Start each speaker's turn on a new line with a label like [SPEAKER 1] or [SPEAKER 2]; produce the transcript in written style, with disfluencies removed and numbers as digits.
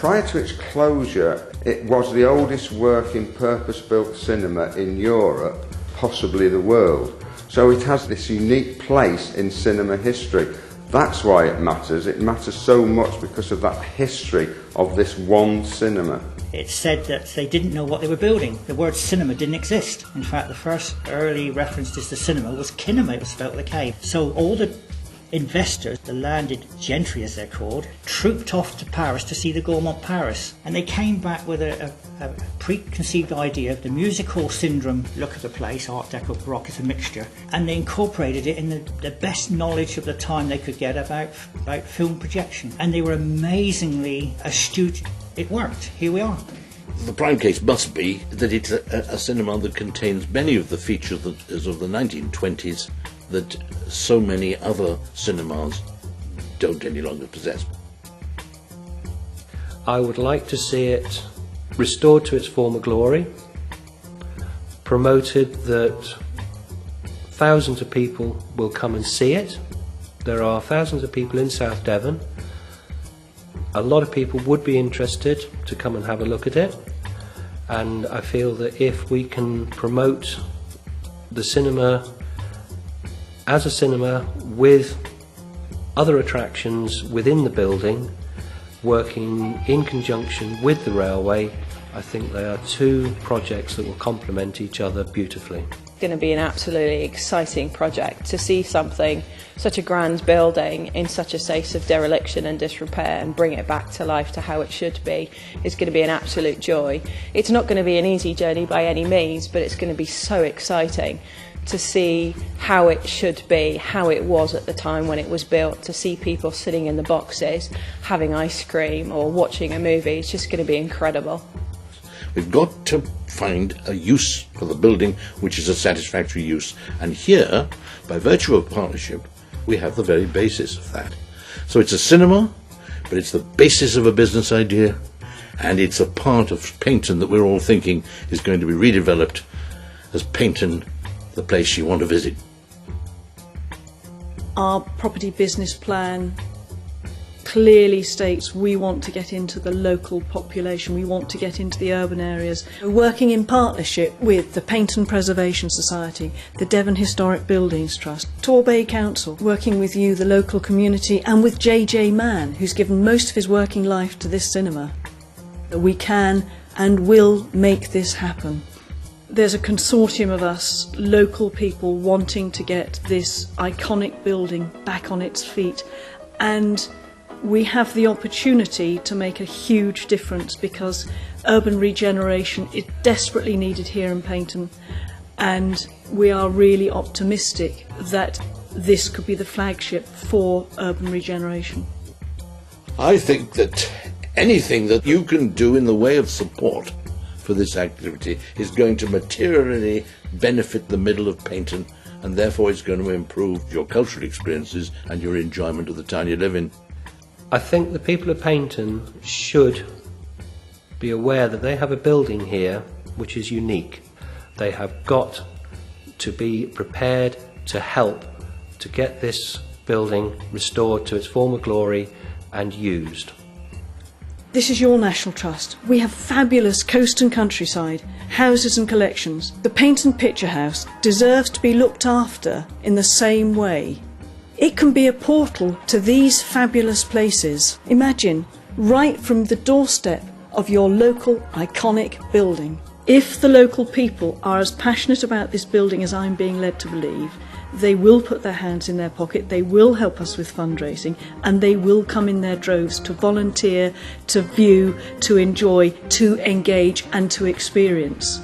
[SPEAKER 1] Prior to its closure, it was the oldest working purpose-built cinema in Europe, possibly the world. So it has this unique place in cinema history. That's why it matters. It matters so much because of that history of this one cinema.
[SPEAKER 2] It said that they didn't know what they were building. The word cinema didn't exist. In fact, the first early references to cinema was kinema. It was spelled with a K. So all the investors, the landed gentry as they're called, trooped off to Paris to see the Gaumont Paris. And they came back with a preconceived idea of the music hall syndrome look of the place. Art Deco, Baroque is a mixture. And they incorporated it in the best knowledge of the time they could get about film projection. And they were amazingly astute. It worked. Here we are.
[SPEAKER 3] The prime case must be that it's a cinema that contains many of the features of the 1920s that so many other cinemas don't any longer possess.
[SPEAKER 4] I would like to see it restored to its former glory, promoted that thousands of people will come and see it. There are thousands of people in South Devon. A lot of people would be interested to come and have a look at it, and I feel that if we can promote the cinema as a cinema with other attractions within the building, working in conjunction with the railway, I think they are two projects that will complement each other beautifully.
[SPEAKER 5] It's going to be an absolutely exciting project to see something, such a grand building, in such a state of dereliction and disrepair, and bring it back to life to how it should be. It's going to be an absolute joy. It's not going to be an easy journey by any means, but it's going to be so exciting to see how it should be, how it was at the time when it was built, to see people sitting in the boxes having ice cream or watching a movie. It's just going to be incredible.
[SPEAKER 3] We've got to find a use for the building which is a satisfactory use, and here, by virtue of partnership, we have the very basis of that. So it's a cinema, but it's the basis of a business idea, and it's a part of Paignton that we're all thinking is going to be redeveloped as Paignton, the place you want to visit.
[SPEAKER 6] Our property business plan clearly states we want to get into the local population, we want to get into the urban areas. We're working in partnership with the Paignton Preservation Society, the Devon Historic Buildings Trust, Torbay Council, working with you, the local community, and with JJ Mann, who's given most of his working life to this cinema. We can and will make this happen. There's a consortium of us, local people, wanting to get this iconic building back on its feet, and we have the opportunity to make a huge difference because urban regeneration is desperately needed here in Paignton, and we are really optimistic that this could be the flagship for urban regeneration.
[SPEAKER 3] I think that anything that you can do in the way of support for this activity is going to materially benefit the middle of Paignton, and therefore it's going to improve your cultural experiences and your enjoyment of the town you live in.
[SPEAKER 4] I think the people of Paignton should be aware that they have a building here which is unique. They have got to be prepared to help to get this building restored to its former glory and used.
[SPEAKER 6] This is your National Trust. We have fabulous coast and countryside, houses and collections. The Paignton Picture House deserves to be looked after in the same way. It can be a portal to these fabulous places. Imagine, right from the doorstep of your local iconic building. If the local people are as passionate about this building as I'm being led to believe, they will put their hands in their pocket, they will help us with fundraising, and they will come in their droves to volunteer, to view, to enjoy, to engage and to experience.